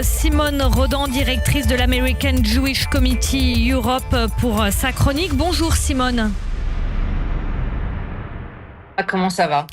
Simone Rodan, directrice de l'American Jewish Committee Europe pour sa chronique. Bonjour Simone. Comment ça va ?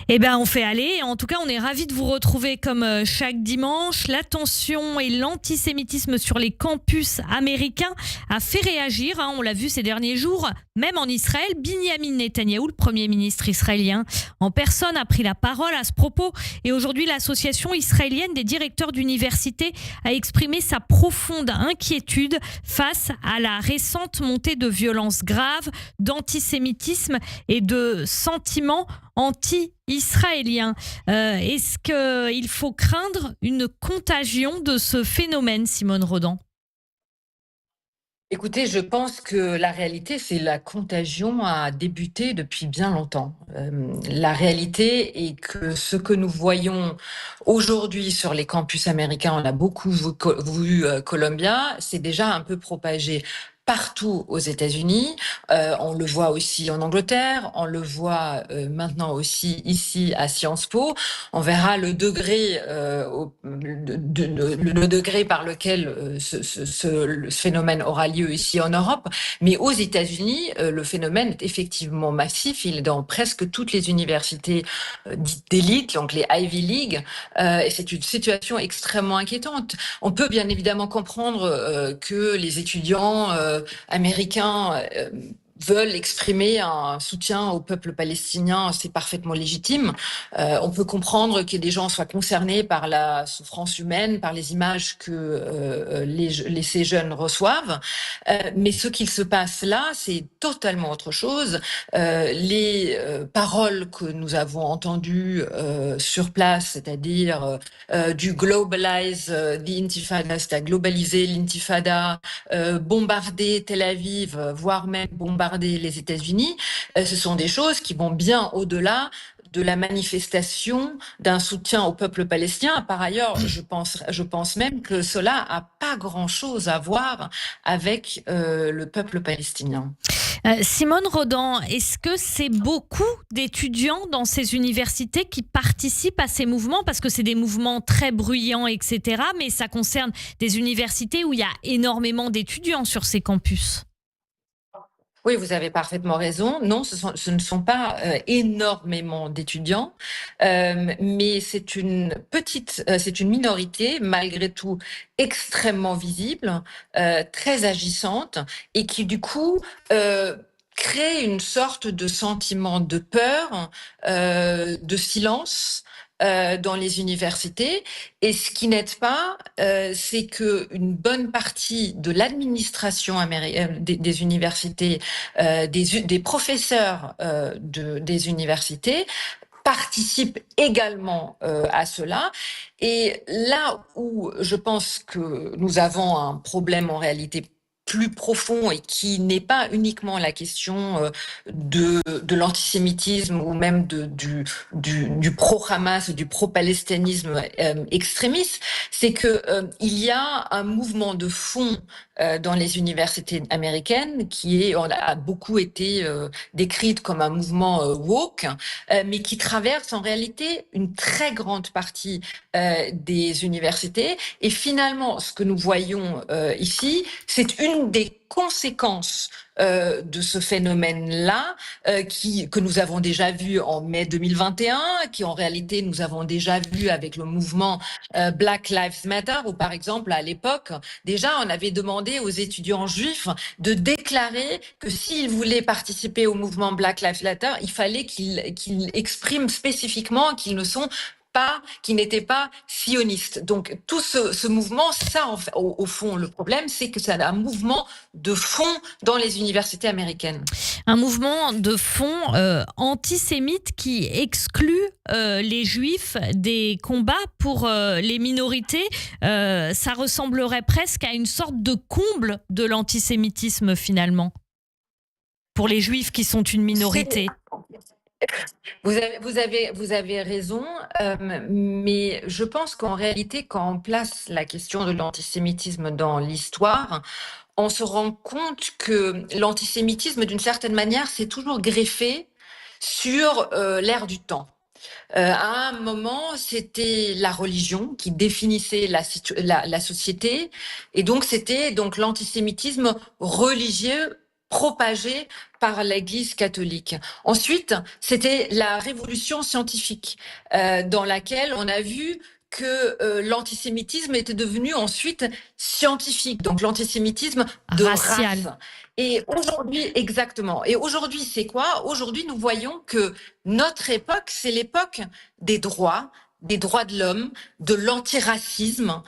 Eh bien, on fait aller. En tout cas, on est ravis de vous retrouver comme chaque dimanche. La tension et l'antisémitisme sur les campus américains a fait réagir. On l'a vu ces derniers jours, même en Israël. Binyamin Netanyahou, le Premier ministre israélien, en personne a pris la parole à ce propos. Et aujourd'hui, l'association israélienne des directeurs d'université a exprimé sa profonde inquiétude face à la récente montée de violences graves, d'antisémitisme et de sentiments anti-israélien. Est-ce qu'il faut craindre une contagion de ce phénomène, Simone Rodan ? Écoutez, je pense que la réalité, c'est la contagion a débuté depuis bien longtemps. La réalité est que ce que nous voyons aujourd'hui sur les campus américains, on a beaucoup vu Columbia, c'est déjà un peu propagé partout aux États-Unis. On le voit aussi en Angleterre, on le voit maintenant aussi ici à Sciences Po. On verra le degré, le degré par lequel ce phénomène aura lieu ici en Europe. Mais aux États-Unis, le phénomène est effectivement massif. Il est dans presque toutes les universités dites d'élite, donc les Ivy League. Et c'est une situation extrêmement inquiétante. On peut bien évidemment comprendre que les étudiants américains veulent exprimer un soutien au peuple palestinien, c'est parfaitement légitime. On peut comprendre que des gens soient concernés par la souffrance humaine, par les images que ces jeunes reçoivent. Mais ce qu'il se passe là, c'est totalement autre chose. Les paroles que nous avons entendues sur place, c'est-à-dire du globalize the intifada, c'est-à-dire globaliser l'intifada, bombarder Tel Aviv, voire même bombarder les États-Unis, ce sont des choses qui vont bien au-delà de la manifestation d'un soutien au peuple palestinien. Par ailleurs, je pense même que cela a pas grand-chose à voir avec le peuple palestinien. Simone Rodan, est-ce que c'est beaucoup d'étudiants dans ces universités qui participent à ces mouvements ? Parce que c'est des mouvements très bruyants, etc. Mais ça concerne des universités où il y a énormément d'étudiants sur ces campus. Oui, vous avez parfaitement raison. Non, ce ne sont pas énormément d'étudiants, mais c'est une minorité, malgré tout, extrêmement visible, très agissante, et qui du coup crée une sorte de sentiment de peur, de silence dans les universités. Et ce qui n'aide pas, c'est qu'une bonne partie de l'administration des universités, des professeurs des universités, participent également à cela. Et là où je pense que nous avons un problème en réalité plus profond et qui n'est pas uniquement la question de l'antisémitisme ou même du pro-Hamas, du pro-palestinisme extrémiste, c'est que il y a un mouvement de fond dans les universités américaines qui a beaucoup été décrite comme un mouvement woke, mais qui traverse en réalité une très grande partie des universités. Et finalement, ce que nous voyons ici, c'est une des conséquences de ce phénomène-là, que nous avons déjà vu en mai 2021, qui en réalité nous avons déjà vu avec le mouvement Black Lives Matter, où par exemple à l'époque, déjà on avait demandé aux étudiants juifs de déclarer que s'ils voulaient participer au mouvement Black Lives Matter, il fallait qu'ils expriment spécifiquement qu'ils n'étaient pas sionistes. Donc tout ce mouvement, ça au fond, le problème, c'est que c'est un mouvement de fond dans les universités américaines. Un mouvement de fond antisémite qui exclut les juifs des combats pour les minorités. Ça ressemblerait presque à une sorte de comble de l'antisémitisme finalement, pour les juifs qui sont une minorité. Vous avez raison, mais je pense qu'en réalité, quand on place la question de l'antisémitisme dans l'histoire, on se rend compte que l'antisémitisme, d'une certaine manière, s'est toujours greffé sur l'ère du temps. À un moment, c'était la religion qui définissait la société, et donc c'était donc l'antisémitisme religieux propagé par l'Église catholique. Ensuite, c'était la révolution scientifique, dans laquelle on a vu que l'antisémitisme était devenu ensuite scientifique, donc l'antisémitisme de race. Racial. Et aujourd'hui, exactement. Et aujourd'hui, c'est quoi? Aujourd'hui, nous voyons que notre époque, c'est l'époque des droits de l'homme, de l'antiracisme.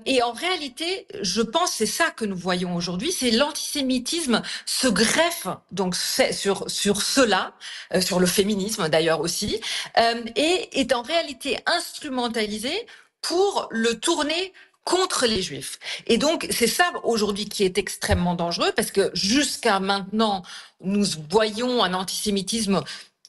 Et en réalité, je pense, c'est ça que nous voyons aujourd'hui, c'est l'antisémitisme se greffe donc sur cela, sur le féminisme d'ailleurs aussi, et est en réalité instrumentalisé pour le tourner contre les Juifs. Et donc, c'est ça aujourd'hui qui est extrêmement dangereux, parce que jusqu'à maintenant, nous voyons un antisémitisme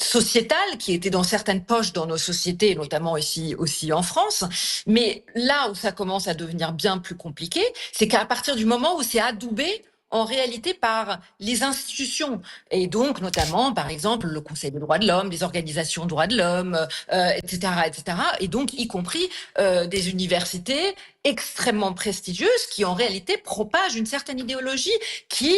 sociétal qui était dans certaines poches dans nos sociétés, notamment ici aussi en France. Mais là où ça commence à devenir bien plus compliqué, c'est qu'à partir du moment où c'est adoubé en réalité par les institutions, et donc notamment par exemple le Conseil des droits de l'homme, les organisations droits de l'homme, etc., etc., et donc y compris des universités extrêmement prestigieuses qui en réalité propagent une certaine idéologie qui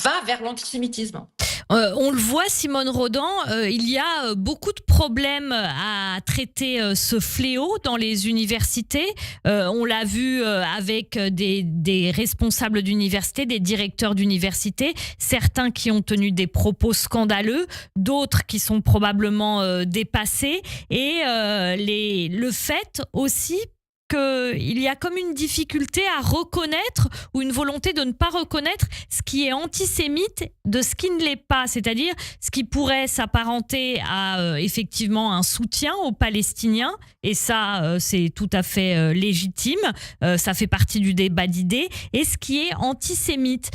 va vers l'antisémitisme. On le voit, Simone Rodan, il y a beaucoup de problèmes à traiter ce fléau dans les universités. On l'a vu avec des responsables d'université, des directeurs d'université, certains qui ont tenu des propos scandaleux, d'autres qui sont probablement dépassés. Et le fait aussi qu'il y a comme une difficulté à reconnaître ou une volonté de ne pas reconnaître ce qui est antisémite de ce qui ne l'est pas, c'est-à-dire ce qui pourrait s'apparenter à effectivement un soutien aux Palestiniens, et ça c'est tout à fait légitime, ça fait partie du débat d'idées, et ce qui est antisémite.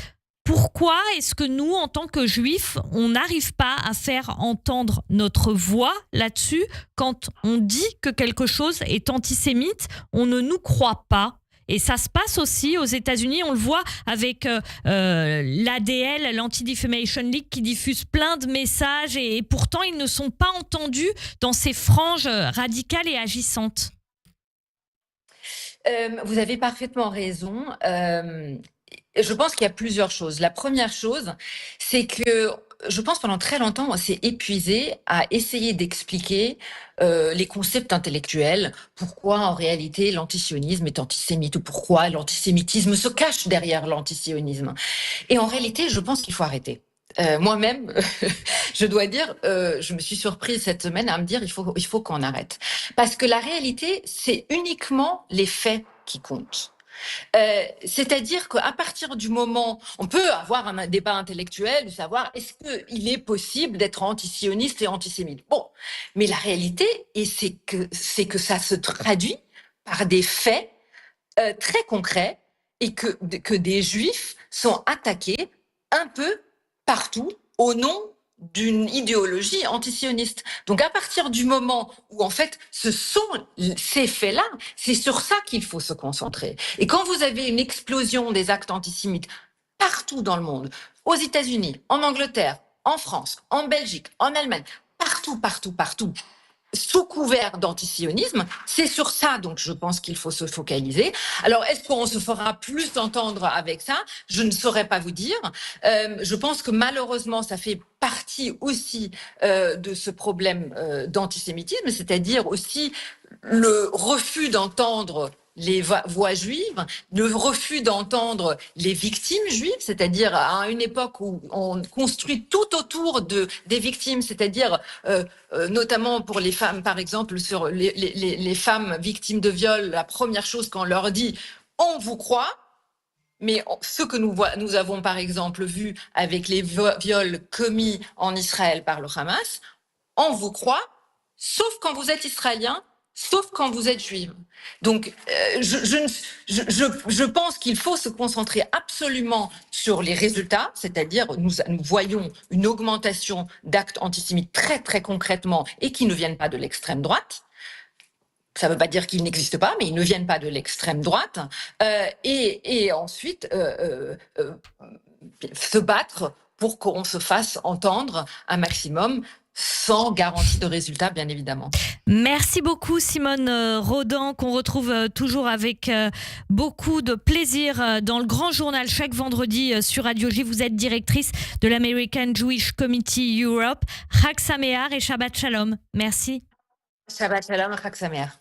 Pourquoi est-ce que nous, en tant que juifs, on n'arrive pas à faire entendre notre voix là-dessus quand on dit que quelque chose est antisémite? On ne nous croit pas. Et ça se passe aussi aux États-Unis. On le voit avec l'ADL, l'Anti-Defamation League, qui diffuse plein de messages et pourtant ils ne sont pas entendus dans ces franges radicales et agissantes. Vous avez parfaitement raison. Je pense qu'il y a plusieurs choses. La première chose, c'est que je pense pendant très longtemps, on s'est épuisé à essayer d'expliquer les concepts intellectuels, pourquoi en réalité l'antisionisme est antisémite ou pourquoi l'antisémitisme se cache derrière l'antisionisme. Et en réalité, je pense qu'il faut arrêter. Moi-même, je dois dire, je me suis surprise cette semaine à me dire il faut qu'on arrête. Parce que la réalité, c'est uniquement les faits qui comptent. C'est-à-dire qu'à partir du moment, on peut avoir un débat intellectuel de savoir est-ce qu'il est possible d'être antisioniste et antisémite. Bon, mais la réalité, c'est que ça se traduit par des faits très concrets et que des juifs sont attaqués un peu partout au nom d'une idéologie antisioniste. Donc à partir du moment où en fait ce sont ces faits-là, c'est sur ça qu'il faut se concentrer. Et quand vous avez une explosion des actes antisémites partout dans le monde, aux États-Unis, en Angleterre, en France, en Belgique, en Allemagne, partout, partout, partout, sous couvert d'antisionisme, c'est sur ça donc je pense qu'il faut se focaliser. Alors est-ce qu'on se fera plus entendre avec ça? Je ne saurais pas vous dire. Je pense que malheureusement ça fait partie aussi de ce problème d'antisémitisme, c'est-à-dire aussi le refus d'entendre les voix juives, le refus d'entendre les victimes juives, c'est-à-dire à une époque où on construit tout autour des victimes, c'est-à-dire notamment pour les femmes, par exemple, sur les femmes victimes de viol, la première chose qu'on leur dit, on vous croit, mais ce que nous avons par exemple vu avec les viols commis en Israël par le Hamas, on vous croit, sauf quand vous êtes israélien, sauf quand vous êtes juive. Donc, je pense qu'il faut se concentrer absolument sur les résultats, c'est-à-dire nous voyons une augmentation d'actes antisémites très très concrètement et qui ne viennent pas de l'extrême droite. Ça ne veut pas dire qu'ils n'existent pas, mais ils ne viennent pas de l'extrême droite. Et ensuite, se battre pour qu'on se fasse entendre un maximum sans garantie de résultat, bien évidemment. Merci beaucoup Simone Rodan, qu'on retrouve toujours avec beaucoup de plaisir dans le Grand Journal chaque vendredi sur Radio J. Vous êtes directrice de l'American Jewish Committee Europe. Chag Sameach et Shabbat Shalom. Merci. Shabbat Shalom, Chag Sameach.